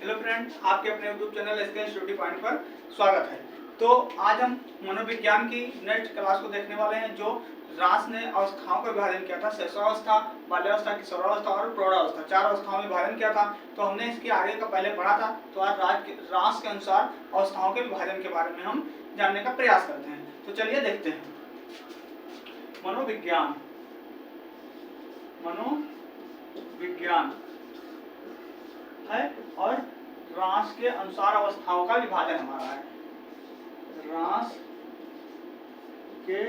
Hello friend, आपके अपने YouTube channel skill study point पर स्वागत है। तो आज हम मनोविज्ञान की नेक्स्ट क्लास को देखने वाले हैं, जो रास ने अवस्थाओं का विभाजन किया था। शैशवावस्था, बाल्यावस्था, किशोरावस्था और प्रौढ़ावस्था, 4 अवस्थाओं में विभाजन किया था। तो हमने इसके आगे का पहले पढ़ा था। तो आज रास के अनुसार अवस्थाओं के विभाजन के बारे में हम जानने का प्रयास करते हैं। तो चलिए देखते हैं। मनोविज्ञान है और रास के अनुसार अवस्थाओं का विभाजन हमारा है। रास के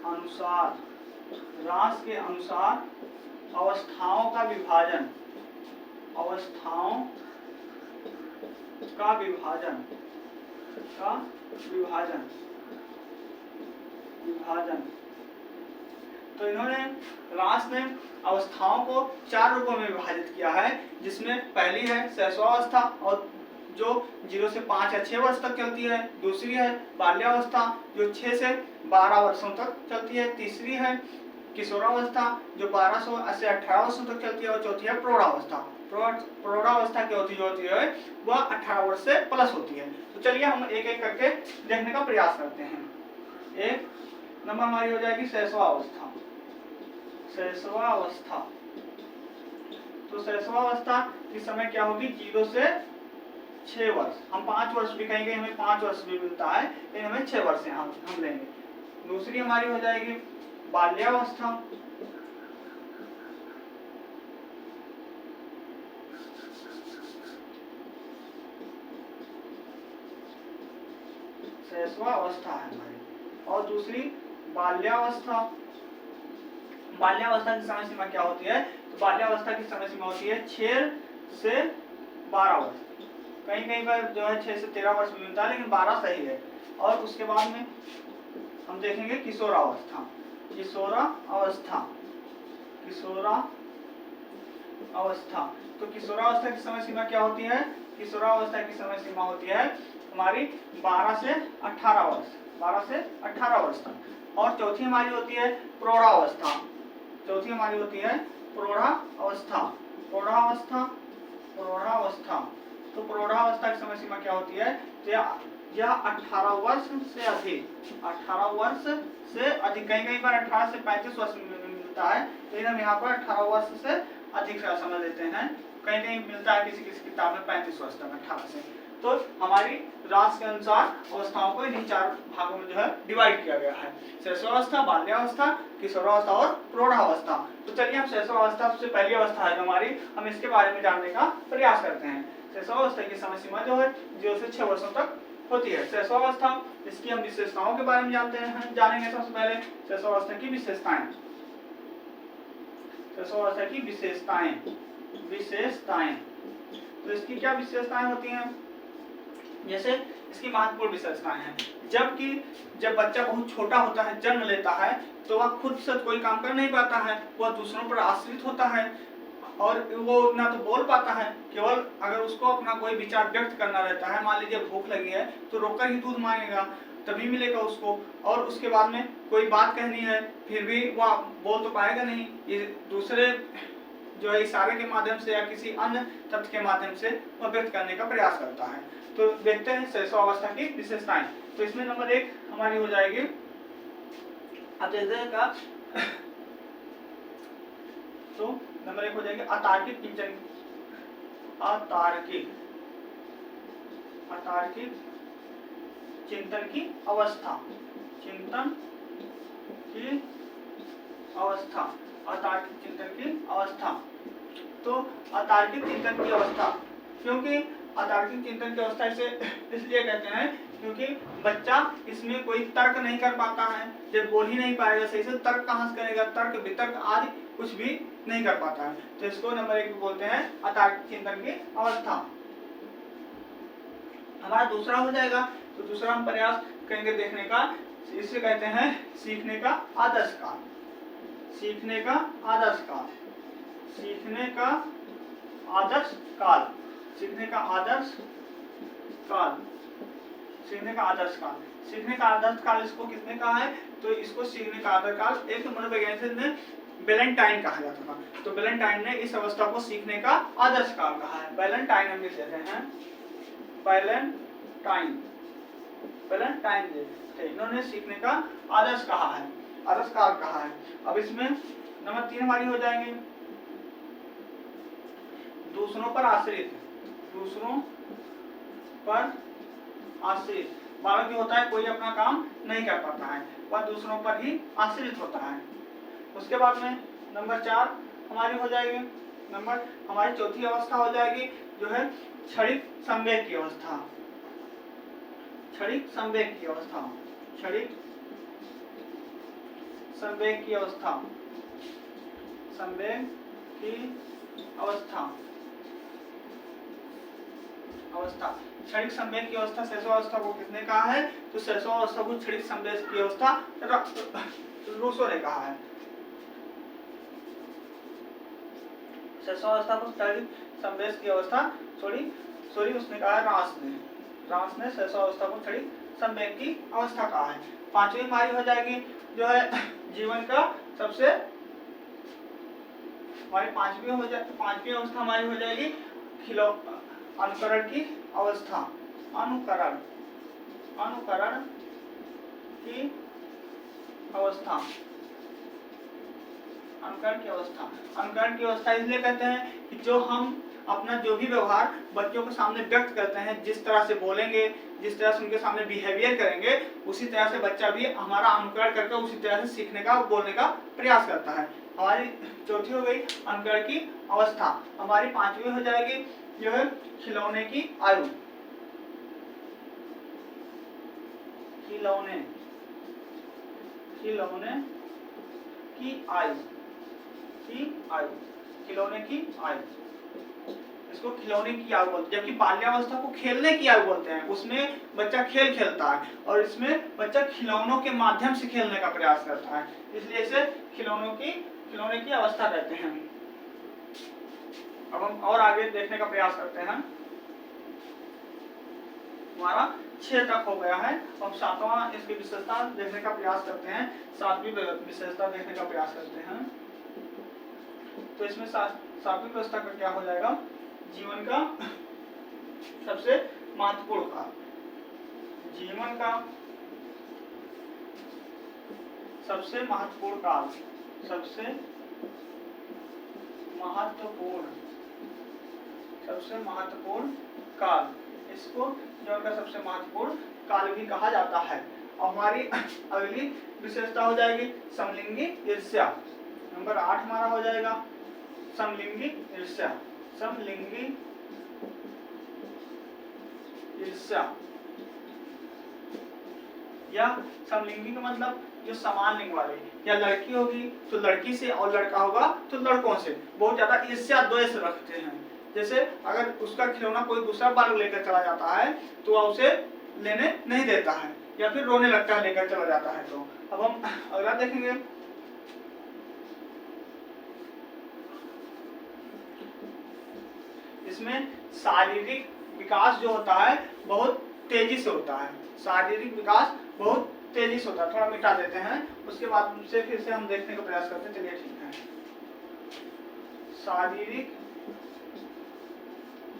अनुसार अवस्थाओं का विभाजन, तो इन्होंने रास ने अवस्थाओं को 4 रूपों में विभाजित किया है, जिसमें पहली है शैशवावस्था, और जो 0 से 5 या 6 वर्ष तक चलती है। दूसरी है बाल्यावस्था, जो 6 से 12 वर्षों तक चलती है। तीसरी है किशोरावस्था, जो 12 से 18 वर्षों तक चलती है। और चौथी है प्रौढ़ावस्था। प्रौढ़ावस्था की अवधि जो होती है वह 18 वर्ष से प्लस होती है। तो चलिए हम एक एक करके देखने का प्रयास करते हैं। एक नंबर हमारी हो जाएगी शैशवावस्था। तो शैशवावस्था इस समय क्या होगी, 0 से 6 वर्ष। हम 5 वर्ष भी कहेंगे, हमें 5 वर्ष भी मिलता है, लेकिन हमें 6 वर्ष हम लेंगे। दूसरी हमारी हो जाएगी बाल्यावस्था। शैशवावस्था है हमारी। और दूसरी बाल्यावस्था। बाल्यावस्था की समय सीमा क्या होती है? तो बाल्यावस्था की समय सीमा होती है 6 से 12 वर्ष। कहीं कहीं पर जो है 6 से 13 वर्ष भी मिलता है, लेकिन 12 सही है। और उसके बाद में हम देखेंगे किशोरावस्था। तो किशोरावस्था की समय सीमा क्या होती है? किशोरावस्था की समय सीमा होती है हमारी 12 से 18 वर्ष तक। और चौथी हमारी होती है प्रौढ़ावस्था। तो प्रौढ़ावस्था की समय सीमा क्या होती है? यह 18 वर्ष से अधिक, कहीं पर 18 से 35 वर्ष मिलता है, लेकिन हम यहाँ पर 18 वर्ष से अधिक का समय लेते हैं। कहीं कहीं मिलता है किसी किताब में 35 वर्ष तक, 18 से। तो हमारी रास के अनुसार अवस्थाओं को इन्हीं 4 भागों में जो है डिवाइड किया गया है: शैशवावस्था, बाल्यावस्था, किशोरावस्था और प्रौढ़ावस्था। तो चलिए हम शैशवावस्था सबसे पहली अवस्था है हमारी, हम इसके बारे में जानने का प्रयास करते हैं। शैशवावस्था की समय सीमा जो है 0 से 6 वर्षों तक होती है। शैशवावस्था, इसकी हम विशेषताओं के बारे में जानेंगे। सबसे पहले शैशवावस्था की विशेषताएं। तो इसकी क्या विशेषताएं होती हैं? जैसे इसकी महत्वपूर्ण विशेषताएं हैं। जब बच्चा बहुत छोटा होता है, जन्म लेता है, तो वह खुद से कोई काम कर नहीं पाता है, वह दूसरों पर आश्रित होता है, और वो ना तो बोल पाता है, केवल अगर उसको अपना कोई विचार व्यक्त करना रहता है, मान लीजिए भूख लगी है, तो रोककर ही दूध मांगेगा, तभी मिलेगा उसको। और उसके बाद में कोई बात कहनी है, फिर भी वह बोल तो पाएगा नहीं, ये दूसरे जो है इशारे के माध्यम से या किसी अन्य तथ्य के माध्यम से वह व्यक्त करने का प्रयास करता है। तो देखते हैं शैशवावस्था की विशेषताएं। तो इसमें नंबर 1 हमारी हो जाएगी, आप जैसे का तो नंबर 1 हो जाएगी अतार्किक चिंतन की अवस्था। अतार्किक चिंतन की अवस्था। तो अतार्किक चिंतन की अवस्था, क्योंकि अतार्किक चिंतन की अवस्था इसे इसलिए कहते हैं क्योंकि बच्चा इसमें कोई तर्क नहीं कर पाता है। जब बोल ही नहीं पाएगा सही से, तर्क कहाँ से करेगा? तर्क वितर्क आदि कुछ भी नहीं कर पाता है। तो इसको नंबर 1 बोलते हैं अतार्किक चिंतन की अवस्था। हमारा दूसरा हो जाएगा, तो दूसरा हम प्रयास करेंगे देखने का, इसे कहते हैं सीखने का आदर्श काल। सीखने का आदर्श काल इसको किसने कहा है? तो इसको सीखने का आदर्श काल एक मनोवैज्ञानिक ने बैलेंटाइन कहा जाता था। तो बैलेंटाइन ने इस अवस्था को सीखने का आदर्श काल कहा है। बैलेंटाइन हम लिख देते हैं, बैलेंटाइन, बैलेंटाइन थे, इन्होंने सीखने का आदर्श कहा है, आदर्श काल कहा है। अब इसमें नंबर 3 हमारी हो जाएंगे दूसरों पर आश्रित, दूसरों पर आश्रित। बालक जो होता है कोई अपना काम नहीं कर पाता है, वह दूसरों पर ही आश्रित होता है। उसके बाद में नंबर 4 हमारी हो जाएगी, नंबर हमारी चौथी अवस्था हो जाएगी जो है क्षणिक संवेग की अवस्था, क्षणिक संवेग की अवस्था, क्षणिक संवेग की अवस्था, संवेग की अवस्था, अवस्था क्षणिक संवेग की अवस्था शैशव अवस्था को किसने कहा है? तो शैशव अवस्था को क्षणिक संवेग की अवस्था रूसो ने कहा है। शैशव अवस्था को क्षणिक संवेग की अवस्था सॉरी उसने कहा है रास ने शैशव अवस्था को क्षणिक संवेग की अवस्था कहा है। 5वीं हमारी हो जाएगी जो है जीवन का सबसे, हमारी 5वीं अवस्था हमारी हो जाएगी अनुकरण की अवस्था, अनुकरण की अवस्था, अनुकरण की अवस्था। अनुकरण की अवस्था इसलिए कहते हैं कि जो हम अपना जो भी व्यवहार बच्चों के सामने व्यक्त करते हैं, जिस तरह से बोलेंगे, जिस तरह से उनके सामने बिहेवियर करेंगे, उसी तरह से बच्चा भी हमारा अनुकरण करके उसी तरह से सीखने का, बोलने का प्रयास करता है। हमारी चौथी हो गई अनुकरण की अवस्था। हमारी 5वीं हो जाएगी जो है खिलौने की आयु, खिलौने की आयु, खिलौने की आयु, इसको खिलौने की आयु बोलते हैं। जबकि बाल्यावस्था को खेलने की आयु बोलते हैं, उसमें बच्चा खेल खेलता है और इसमें बच्चा खिलौनों के माध्यम से खेलने का प्रयास करता है, इसलिए इसे खिलौने की अवस्था कहते हैं। अब हम और आगे देखने का प्रयास करते हैं। हमारा 6 तक हो गया है। अब 7वां इसकी विशेषता देखने का प्रयास करते हैं, 7वीं विशेषता देखने का प्रयास करते हैं। तो इसमें 7वीं व्यवस्था का क्या हो जाएगा? जीवन का सबसे महत्वपूर्ण काल, जीवन का सबसे महत्वपूर्ण काल, सबसे महत्वपूर्ण काल, इसको जीवन का सबसे महत्वपूर्ण काल भी कहा जाता है। और हमारी अगली विशेषता हो जाएगी समलिंगी ईर्ष्या। नंबर 8 हमारा हो जाएगा समलिंगी ईर्ष्या, समलिंगी ईर्ष्या। या समलिंगी का मतलब जो समान लिंग वाले, या लड़की होगी तो लड़की से और लड़का होगा तो लड़कों से बहुत ज्यादा ईर्ष्या द्वेष रखते हैं। जैसे अगर उसका खिलौना कोई दूसरा बालक लेकर चला जाता है तो वह उसे लेने नहीं देता है या फिर रोने लगता है लेकर चला जाता है। तो अब हम अगला देखेंगे। इसमें शारीरिक विकास जो होता है बहुत तेजी से होता है, शारीरिक विकास बहुत तेजी से होता है। थोड़ा मिटा देते हैं, उसके बाद से फिर से हम देखने का प्रयास करते हैं। चलिए ठीक है। शारीरिक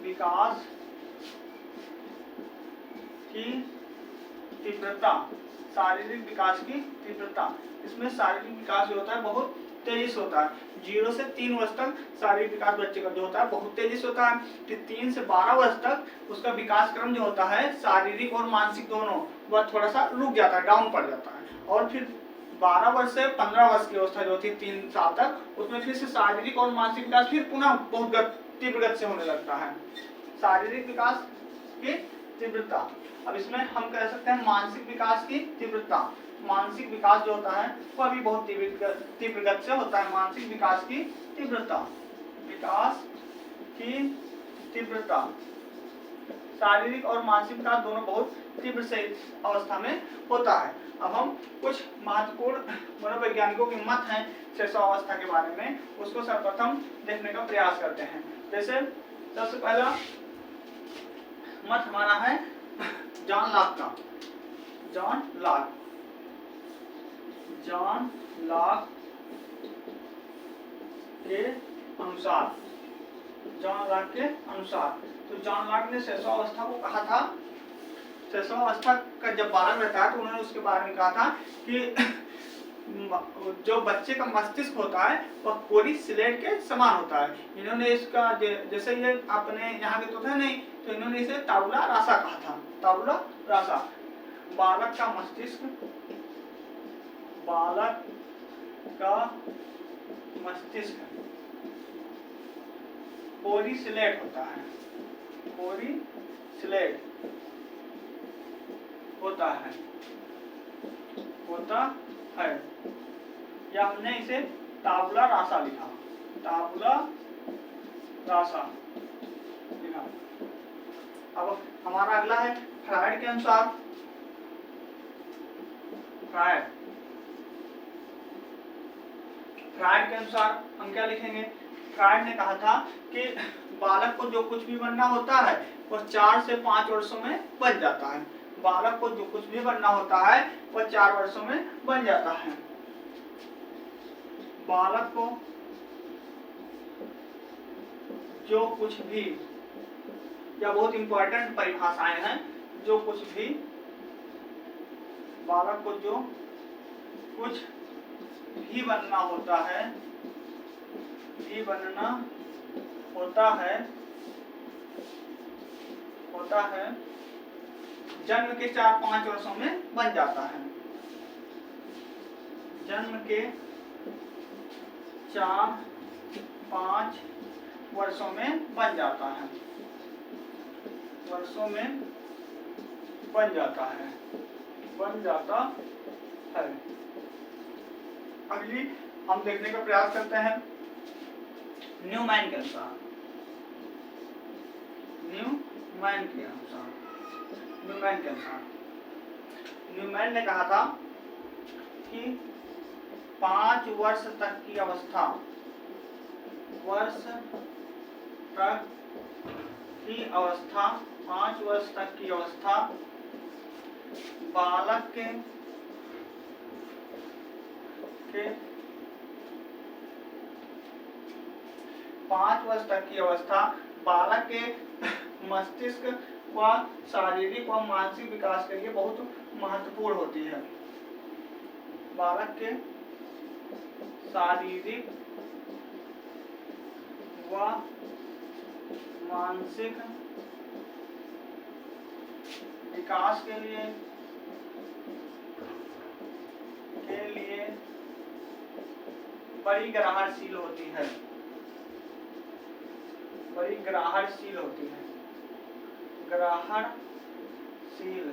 विकास की तीव्रता, शारीरिक विकास की तीव्रता। इसमें शारीरिक विकास जो होता है बहुत तेजी से होता है। 0 से 3 वर्ष तक शारीरिक विकास बच्चे का जो होता है बहुत तेजी से होता है। फिर 3 से 12 वर्ष तक उसका विकास क्रम जो होता है शारीरिक और मानसिक दोनों, वह थोड़ा सा रुक जाता है, डाउन पड़ जाता है। और फिर 12 वर्ष से 15 वर्ष की अवस्था जो होती है 3 साल तक, उसमें फिर से शारीरिक और मानसिक विकास फिर पुनः बहुत तीव्र गति से होने लगता है। शारीरिक विकास की तीव्रता। अब इसमें हम कह सकते हैं मानसिक विकास की तीव्रता। मानसिक विकास जो होता है वह भी बहुत तीव्र गति से होता है। मानसिक विकास की तीव्रता, विकास की तीव्रता, शारीरिक और मानसिक विकास दोनों बहुत तीव्र से अवस्था में होता है। अब हम कुछ महत्वपूर्ण मनोवैज्ञानिकों के मत हैं शैशव अवस्था के बारे में, उसको सर्वप्रथम देखने का प्रयास करते हैं। जैसे सबसे पहला मत हमारा है जॉन लॉक का। जॉन लॉक के अनुसार, जॉन लॉक के अनुसार। तो जॉन लॉक ने शैशवावस्था को कहा था, शैशवावस्था का जब बालक रहता है तो उन्होंने उसके बारे में कहा था कि जो बच्चे का मस्तिष्क होता है वह कोरी स्लेट के समान होता है। इन्होंने इसका जैसे ये अपने यहाँ के तो थे नहीं, तो इन्होंने इसे ताबुला रासा कहा था, ताबुला रासा। बालक का मस्तिष्क, बालक का मस्तिष्क कोरी स्लेट होता है, कोरी स्लेट होता है, होता है, या हमने इसे ताबुला रासा लिखा, ताबुला रासा लिखा। अब हमारा अगला है फ्रायड के अनुसार, फ्रायड के अनुसार हम क्या लिखेंगे? फ्रायड ने कहा था कि बालक को जो कुछ भी बनना होता है वह 4 से 5 वर्षों में बन जाता है। बालक को जो कुछ भी बनना होता है वह 4 वर्षों में बन जाता है। बालक को जो कुछ भी, या बहुत इंपॉर्टेंट परिभाषाएं हैं, जो कुछ भी, बालक को जो कुछ भी बनना होता है, भी बनना होता है, जन्म के 4-5 वर्षों में बन जाता है। जन्म के 4-5 वर्षों में बन जाता है, वर्षों में बन जाता है, बन जाता है। अगली हम देखने का प्रयास करते हैं न्यूमैन के अनुसार, न्यूमैन के अनुसार, न्यूमैन के अनुसार, न्यूमैन ने कहा था कि 5 वर्ष तक की अवस्था, वर्ष तक की अवस्था, 5 वर्ष तक की अवस्था बालक के 5 वर्ष तक की अवस्था बालक के मस्तिष्क व शारीरिक व मानसिक विकास के लिए बहुत महत्वपूर्ण होती है। बालक के शारीरिक व मानसिक विकास के लिए बड़ी ग्राहकशील होती है, बड़ी ग्राहकशील होती है, ग्राहकशील,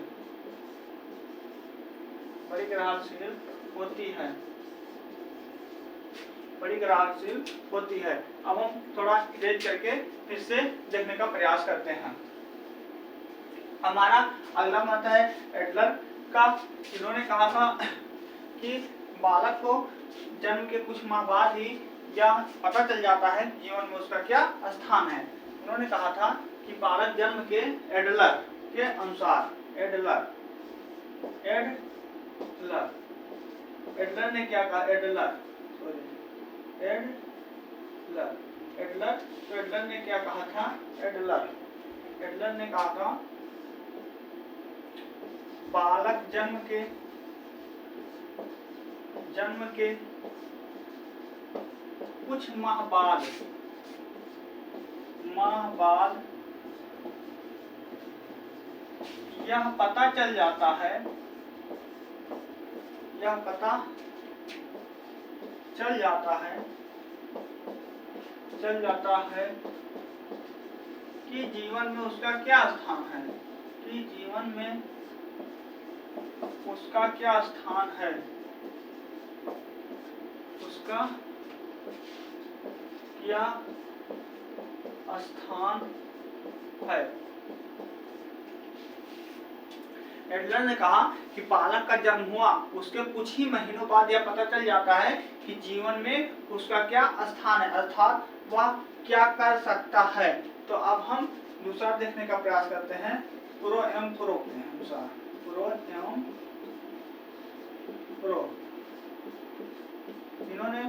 बड़ी ग्राहकशील होती है, बड़ी ग्राहकशील होती है। अब हम थोड़ा इरेज करके फिर से देखने का प्रयास करते हैं। हमारा अगला मत है एडलर का। इन्होंने कहा था कि बालक को जन्म के कुछ माह बाद ही यह पता चल जाता है जीवन में उसका क्या स्थान है। उन्होंने कहा था कि बालक जन्म के एडलर के अनुसार, एडलर ने क्या कहा? एडलर ने क्या कहा था? एडलर ने कहा था बालक जन्म के कुछ माह बाद यह पता चल जाता है, यह पता चल जाता है कि जीवन में उसका क्या स्थान है, कि जीवन में उसका क्या स्थान है, उसका क्या स्थान है। एडलर ने कहा कि बालक का जन्म हुआ उसके कुछ ही महीनों बाद यह पता चल जाता है कि जीवन में उसका क्या स्थान है, अर्थात वह क्या कर सकता है। तो अब हम दूसरा देखने का प्रयास करते हैं प्रो एवं प्रो के अनुसार, प्रो एवं प्रो। इन्होंने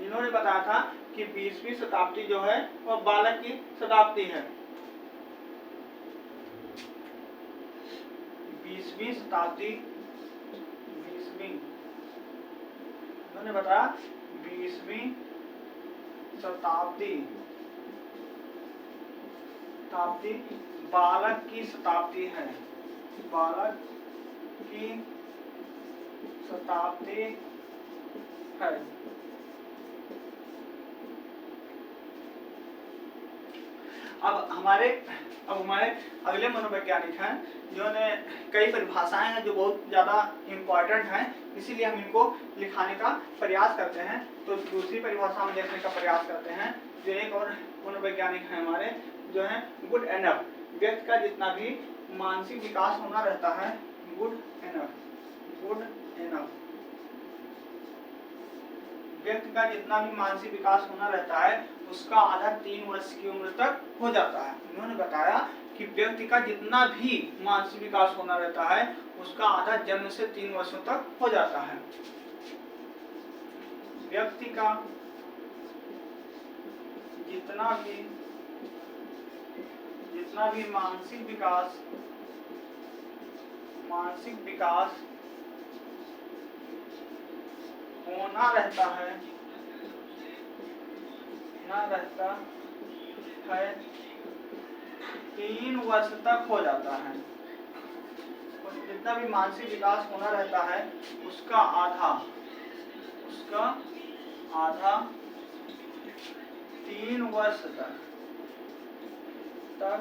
इन्होंने बताया था कि 20वीं शताब्दी जो है वह बालक की शताब्दी है। 20वीं शताब्दी, 20वीं, इन्होंने बताया 20वीं शताब्दी बालक की शताब्दी है, बालक की शताब्दी है। अब हमारे अगले मनोवैज्ञानिक हैं जिन्होंने कई परिभाषाएं हैं जो बहुत ज़्यादा इम्पोर्टेंट हैं, इसीलिए हम इनको लिखाने का प्रयास करते हैं। तो दूसरी परिभाषा हम देखने का प्रयास करते हैं। जो एक और मनोवैज्ञानिक हैं हमारे जो है गुड एनफ, व्यक्ति का जितना भी मानसिक विकास होना रहता है, गुड एनफ, व्यक्ति का जितना भी मानसिक विकास होना रहता है उसका आधा 3 वर्ष की उम्र तक हो जाता है। उन्होंने बताया कि व्यक्ति का जितना भी मानसिक विकास होना रहता है उसका आधा जन्म से 3 वर्षों तक हो जाता है। व्यक्ति का जितना भी मानसिक विकास होना रहता है 3 वर्ष तक हो जाता है। और जितना भी मानसिक विकास होना रहता है उसका आधा 3 वर्ष तक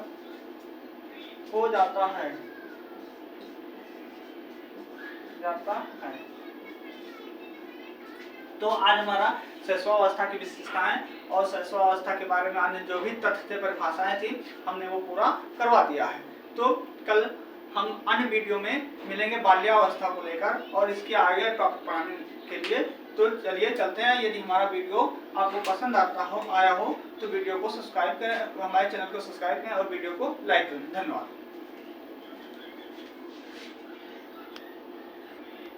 हो जाता है। तो आज हमारा शैशवावस्था की विशेषताएं और शैशवावस्था के बारे में अन्य जो भी तथ्य परिभाषाएं थी हमने वो पूरा करवा दिया है। तो कल हम अन्य वीडियो में मिलेंगे बाल्यावस्था को लेकर और इसके आगे टॉपिक पढ़ाने के लिए। तो चलिए चलते हैं। यदि हमारा वीडियो आपको पसंद आया हो तो वीडियो को सब्सक्राइब करें, हमारे चैनल को सब्सक्राइब करें और वीडियो को लाइक करें। धन्यवाद।